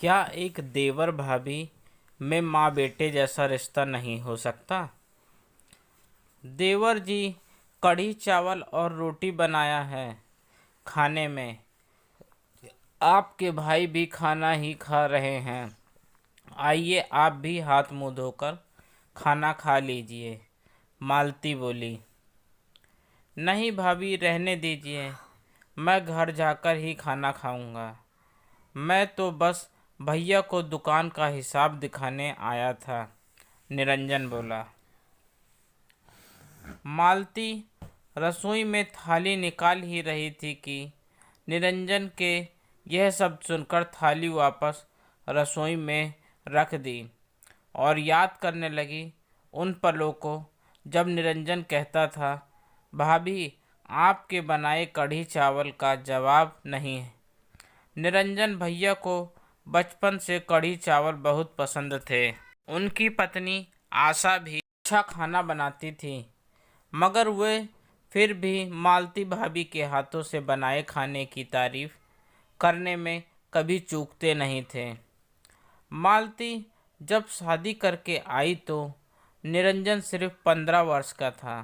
क्या एक देवर भाभी में माँ बेटे जैसा रिश्ता नहीं हो सकता? देवर जी, कढ़ी चावल और रोटी बनाया है खाने में। आपके भाई भी खाना ही खा रहे हैं। आइए आप भी हाथ मुंह धोकर खाना खा लीजिए। मालती बोली। नहीं भाभी, रहने दीजिए, मैं घर जाकर ही खाना खाऊंगा। मैं तो बस भैया को दुकान का हिसाब दिखाने आया था, निरंजन बोला। मालती रसोई में थाली निकाल ही रही थी कि निरंजन के यह सब सुनकर थाली वापस रसोई में रख दी और याद करने लगी उन पलों को जब निरंजन कहता था, भाभी आपके बनाए कढ़ी चावल का जवाब नहीं है। निरंजन भैया को बचपन से कढ़ी चावल बहुत पसंद थे। उनकी पत्नी आशा भी अच्छा खाना बनाती थी, मगर वे फिर भी मालती भाभी के हाथों से बनाए खाने की तारीफ करने में कभी चूकते नहीं थे। मालती जब शादी करके आई तो निरंजन सिर्फ 15 वर्ष का था।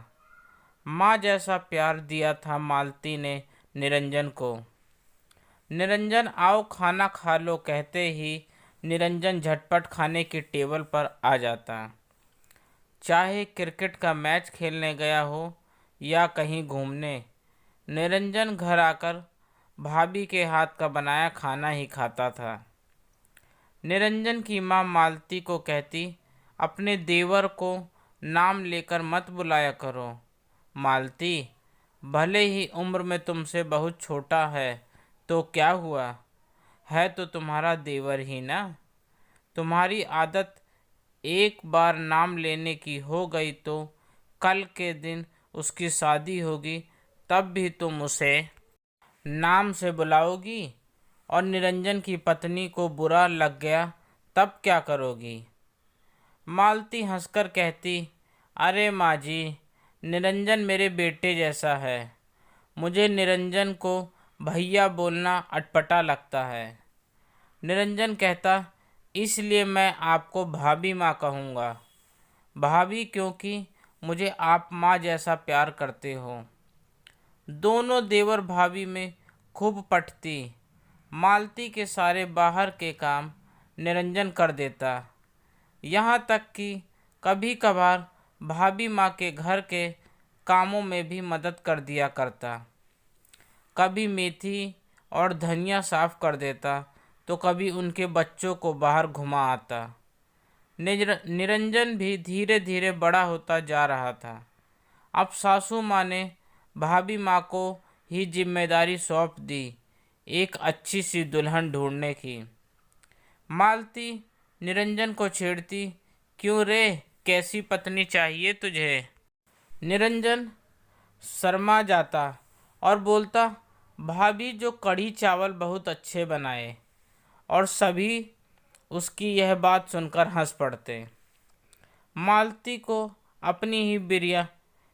माँ जैसा प्यार दिया था मालती ने निरंजन को। निरंजन आओ खाना खा लो कहते ही निरंजन झटपट खाने की टेबल पर आ जाता। चाहे क्रिकेट का मैच खेलने गया हो या कहीं घूमने, निरंजन घर आकर भाभी के हाथ का बनाया खाना ही खाता था। निरंजन की माँ मालती को कहती, अपने देवर को नाम लेकर मत बुलाया करो। मालती, भले ही उम्र में तुमसे बहुत छोटा है तो क्या हुआ, है तो तुम्हारा देवर ही ना। तुम्हारी आदत एक बार नाम लेने की हो गई तो कल के दिन उसकी शादी होगी तब भी तुम उसे नाम से बुलाओगी, और निरंजन की पत्नी को बुरा लग गया तब क्या करोगी। मालती हंसकर कहती, अरे माँ जी, निरंजन मेरे बेटे जैसा है। मुझे निरंजन को भैया बोलना अटपटा लगता है। निरंजन कहता, इसलिए मैं आपको भाभी माँ कहूँगा। भाभी क्योंकि मुझे आप माँ जैसा प्यार करते हो। दोनों देवर भाभी में खूब पटती। मालती के सारे बाहर के काम निरंजन कर देता, यहाँ तक कि कभी कभार भाभी माँ के घर के कामों में भी मदद कर दिया करता। कभी मेथी और धनिया साफ कर देता तो कभी उनके बच्चों को बाहर घुमा आता। निरंजन भी धीरे धीरे बड़ा होता जा रहा था। अब सासू माँ ने भाभी माँ को ही जिम्मेदारी सौंप दी एक अच्छी सी दुल्हन ढूंढने की। मालती निरंजन को छेड़ती, क्यों रे, कैसी पत्नी चाहिए तुझे। निरंजन शर्मा जाता और बोलता, भाभी जो कढ़ी चावल बहुत अच्छे बनाए, और सभी उसकी यह बात सुनकर हंस पड़ते। मालती को अपनी ही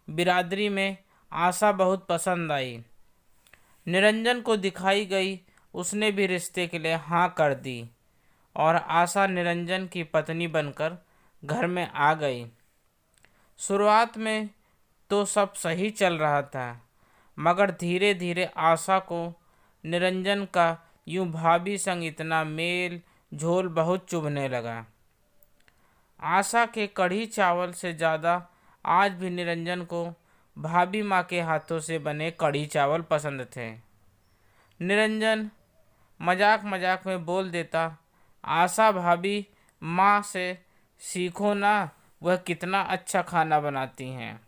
बिरादरी में आशा बहुत पसंद आई। निरंजन को दिखाई गई, उसने भी रिश्ते के लिए हाँ कर दी और आशा निरंजन की पत्नी बनकर घर में आ गई। शुरुआत में तो सब सही चल रहा था, मगर धीरे धीरे आशा को निरंजन का यूं भाभी संग इतना मेल झोल बहुत चुभने लगा। आशा के कढ़ी चावल से ज़्यादा आज भी निरंजन को भाभी माँ के हाथों से बने कढ़ी चावल पसंद थे। निरंजन मजाक मजाक में बोल देता, आशा भाभी माँ से सीखो ना, वह कितना अच्छा खाना बनाती हैं।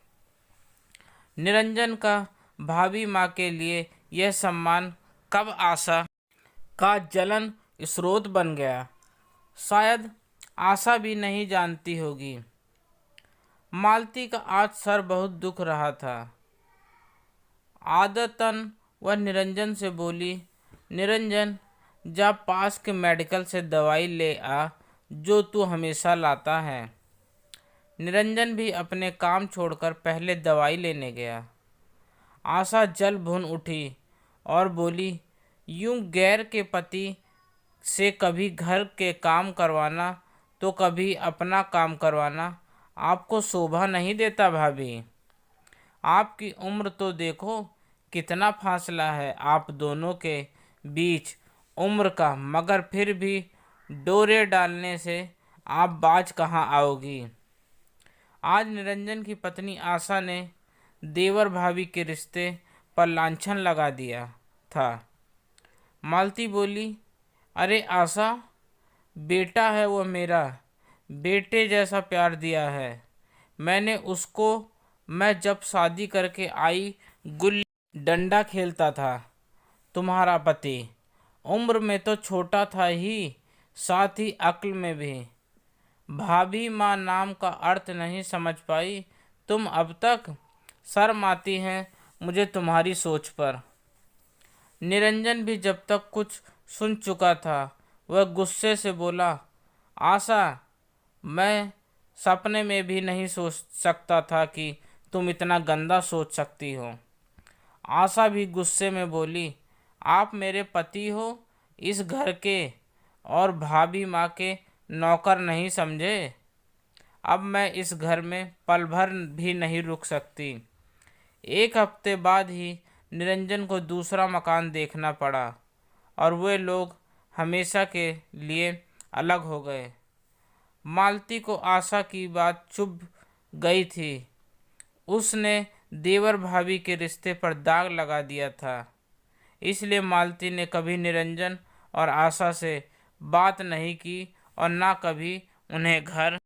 निरंजन का भाभी माँ के लिए यह सम्मान कब आशा का जलन स्रोत बन गया, शायद आशा भी नहीं जानती होगी। मालती का आज सर बहुत दुख रहा था। आदतन वह निरंजन से बोली, निरंजन जा पास के मेडिकल से दवाई ले आ जो तू हमेशा लाता है। निरंजन भी अपने काम छोड़कर पहले दवाई लेने गया। आशा जल भुन उठी और बोली, यूं गैर के पति से कभी घर के काम करवाना तो कभी अपना काम करवाना आपको शोभा नहीं देता भाभी। आपकी उम्र तो देखो, कितना फासला है आप दोनों के बीच उम्र का, मगर फिर भी डोरे डालने से आप बाज कहाँ आओगी। आज निरंजन की पत्नी आशा ने देवर भाभी के रिश्ते पर लांछन लगा दिया था। मालती बोली, अरे आशा, बेटा है वो मेरा, बेटे जैसा प्यार दिया है मैंने उसको। मैं जब शादी करके आई, गुल्ली डंडा खेलता था। तुम्हारा पति उम्र में तो छोटा था ही, साथ ही अक्ल में भी। भाभी माँ नाम का अर्थ नहीं समझ पाई तुम अब तक। शर्म आती है मुझे तुम्हारी सोच पर। निरंजन भी जब तक कुछ सुन चुका था, वह गुस्से से बोला, आशा, मैं सपने में भी नहीं सोच सकता था कि तुम इतना गंदा सोच सकती हो। आशा भी गुस्से में बोली, आप मेरे पति हो, इस घर के और भाभी माँ के नौकर नहीं समझे। अब मैं इस घर में पल भर भी नहीं रुक सकती। एक हफ्ते बाद ही निरंजन को दूसरा मकान देखना पड़ा और वे लोग हमेशा के लिए अलग हो गए। मालती को आशा की बात चुभ गई थी। उसने देवर भाभी के रिश्ते पर दाग लगा दिया था। इसलिए मालती ने कभी निरंजन और आशा से बात नहीं की और ना कभी उन्हें घर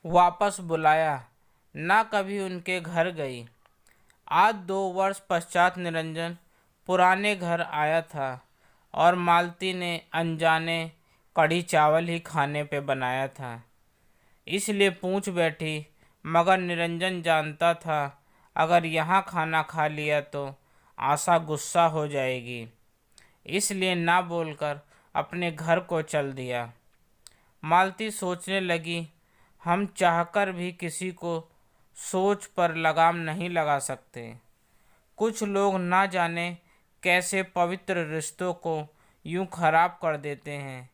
वापस बुलाया, ना कभी उनके घर गई। आज 2 वर्ष पश्चात निरंजन पुराने घर आया था और मालती ने अनजाने कढ़ी चावल ही खाने पे बनाया था, इसलिए पूछ बैठी। मगर निरंजन जानता था अगर यहाँ खाना खा लिया तो आशा गुस्सा हो जाएगी, इसलिए ना बोलकर अपने घर को चल दिया। मालती सोचने लगी, हम चाहकर भी किसी को सोच पर लगाम नहीं लगा सकते। कुछ लोग ना जाने कैसे पवित्र रिश्तों को यूं खराब कर देते हैं।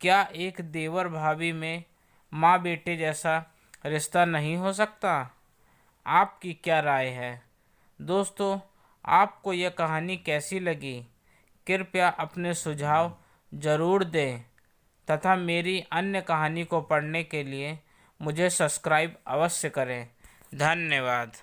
क्या एक देवर भाभी में माँ बेटे जैसा रिश्ता नहीं हो सकता? आपकी क्या राय है दोस्तों? आपको यह कहानी कैसी लगी? कृपया अपने सुझाव ज़रूर दें तथा मेरी अन्य कहानी को पढ़ने के लिए मुझे सब्सक्राइब अवश्य करें। धन्यवाद।